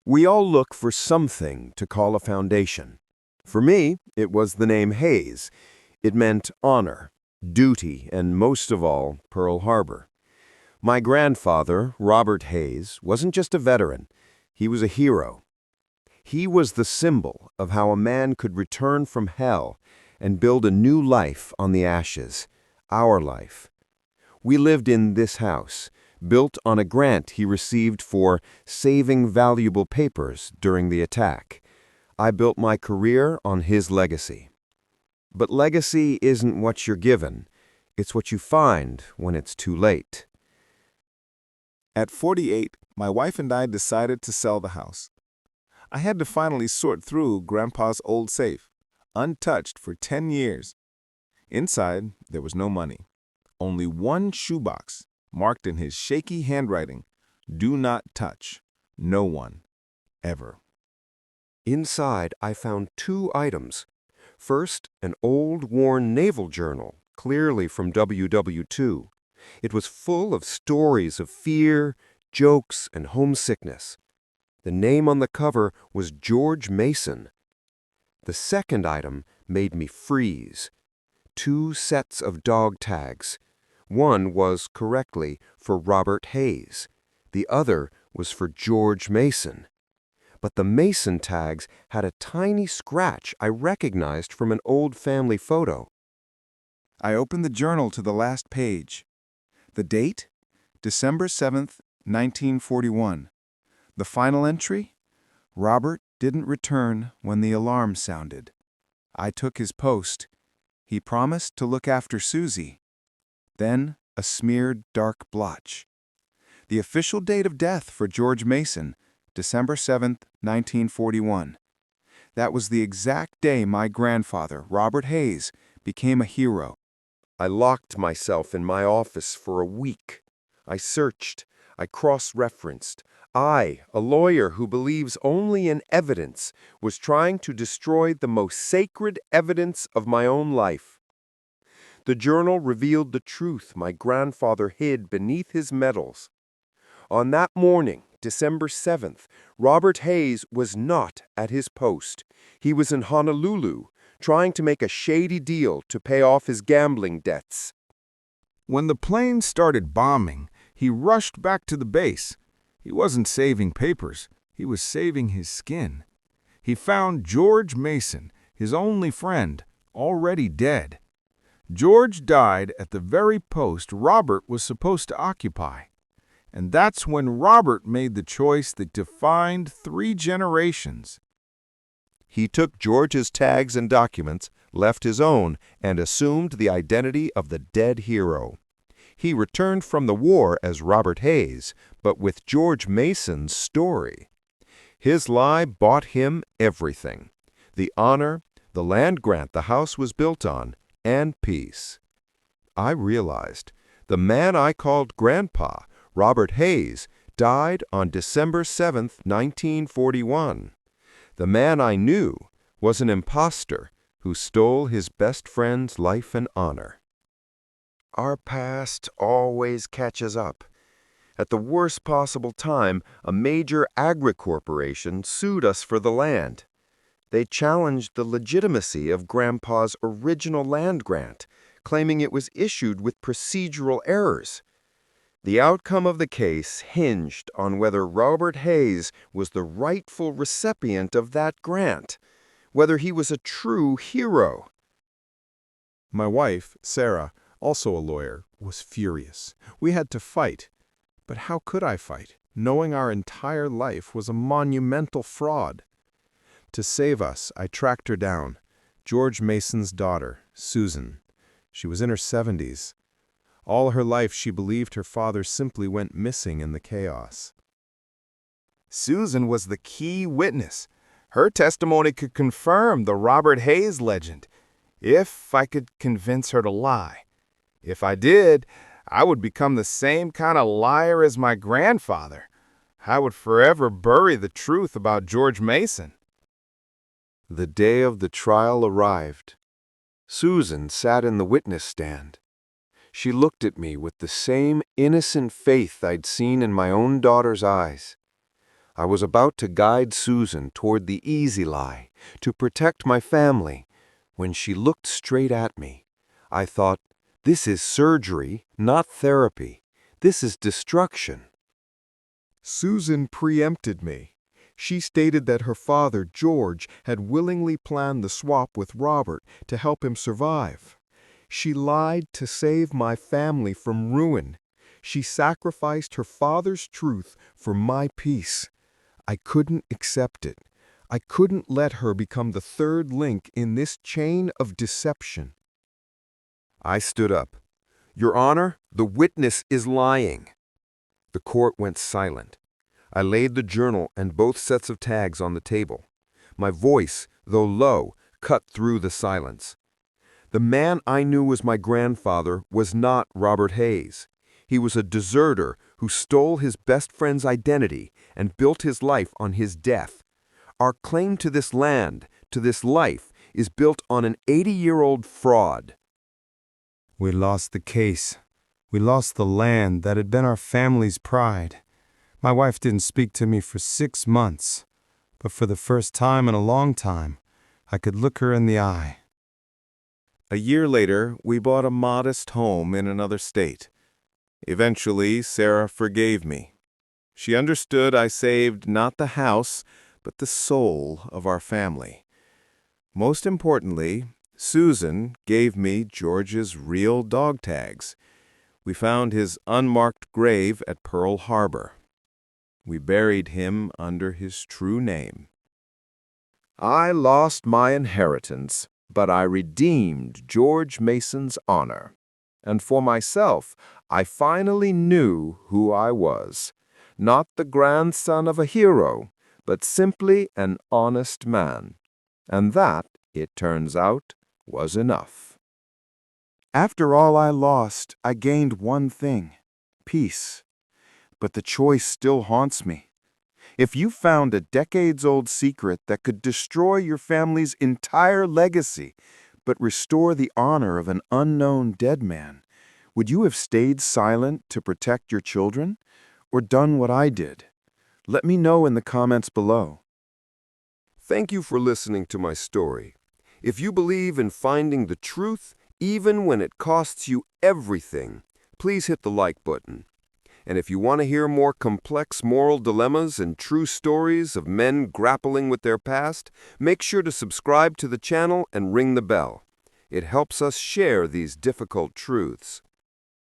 We all look for something to call a foundation. For me, it was the name Hayes. It meant honor, duty, and most of all, Pearl Harbor. My grandfather, Robert Hayes, wasn't just a veteran. He was a hero. He was the symbol of how a man could return from hell and build a new life on the ashes, our life. We lived in this house, built on a grant he received for saving valuable papers during the attack. I built my career on his legacy. But legacy isn't what you're given. It's what you find when it's too late. At 48, my wife and I decided to sell the house. I had to finally sort through Grandpa's old safe, untouched for 10 years. Inside, there was no money. Only one shoebox, marked in his shaky handwriting, "Do not touch. No one. Ever." Inside, I found two items. First, an old, worn naval journal, clearly from WW2. It was full of stories of fear, jokes, and homesickness. The name on the cover was George Mason. The second item made me freeze. Two sets of dog tags. One was, correctly, for Robert Hayes. The other was for George Mason. But the Mason tags had a tiny scratch I recognized from an old family photo. I opened the journal to the last page. The date? December 7th, 1941. The final entry? Robert didn't return when the alarm sounded. I took his post. He promised to look after Susie. Then a smeared dark blotch. The official date of death for George Mason, December 7th, 1941. That was the exact day my grandfather, Robert Hayes, became a hero. I locked myself in my office for a week. I searched. I cross-referenced. I, a lawyer who believes only in evidence, was trying to destroy the most sacred evidence of my own life. The journal revealed the truth my grandfather hid beneath his medals. On that morning, December 7th, Robert Hayes was not at his post. He was in Honolulu, trying to make a shady deal to pay off his gambling debts. When the plane started bombing, he rushed back to the base. He wasn't saving papers. He was saving his skin. He found George Mason, his only friend, already dead. George died at the very post Robert was supposed to occupy. And that's when Robert made the choice that defined 3 generations. He took George's tags and documents, left his own, and assumed the identity of the dead hero. He returned from the war as Robert Hayes, but with George Mason's story. His lie bought him everything: the honor, the land grant the house was built on, and peace. I realized the man I called Grandpa, Robert Hayes, died on December 7th, 1941. The man I knew was an imposter who stole his best friend's life and honor. Our past always catches up. At the worst possible time, a major agri-corporation sued us for the land. They challenged the legitimacy of Grandpa's original land grant, claiming it was issued with procedural errors. The outcome of the case hinged on whether Robert Hayes was the rightful recipient of that grant, whether he was a true hero. My wife, Sarah, also a lawyer, was furious. We had to fight. But how could I fight, knowing our entire life was a monumental fraud? To save us, I tracked her down, George Mason's daughter, Susan. She was in her 70s. All her life she believed her father simply went missing in the chaos. Susan was the key witness. Her testimony could confirm the Robert Hayes legend, if I could convince her to lie. If I did, I would become the same kind of liar as my grandfather. I would forever bury the truth about George Mason. The day of the trial arrived. Susan sat in the witness stand. She looked at me with the same innocent faith I'd seen in my own daughter's eyes. I was about to guide Susan toward the easy lie, to protect my family, when she looked straight at me. I thought, this is surgery, not therapy. This is destruction. Susan preempted me. She stated that her father, George, had willingly planned the swap with Robert to help him survive. She lied to save my family from ruin. She sacrificed her father's truth for my peace. I couldn't accept it. I couldn't let her become the third link in this chain of deception. I stood up. Your Honor, the witness is lying. The court went silent. I laid the journal and both sets of tags on the table. My voice, though low, cut through the silence. The man I knew as my grandfather was not Robert Hayes. He was a deserter who stole his best friend's identity and built his life on his death. Our claim to this land, to this life, is built on an 80-year-old fraud. We lost the case. We lost the land that had been our family's pride. My wife didn't speak to me for 6 months, but for the first time in a long time, I could look her in the eye. A year later, we bought a modest home in another state. Eventually, Sarah forgave me. She understood I saved not the house, but the soul of our family. Most importantly, Susan gave me George's real dog tags. We found his unmarked grave at Pearl Harbor. We buried him under his true name. I lost my inheritance, but I redeemed George Mason's honor. And for myself, I finally knew who I was. Not the grandson of a hero, but simply an honest man. And that, it turns out, was enough. After all I lost, I gained one thing: peace. But the choice still haunts me. If you found a decades-old secret that could destroy your family's entire legacy, but restore the honor of an unknown dead man, would you have stayed silent to protect your children, or done what I did? Let me know in the comments below. Thank you for listening to my story. If you believe in finding the truth, even when it costs you everything, please hit the like button. And if you want to hear more complex moral dilemmas and true stories of men grappling with their past, make sure to subscribe to the channel and ring the bell. It helps us share these difficult truths.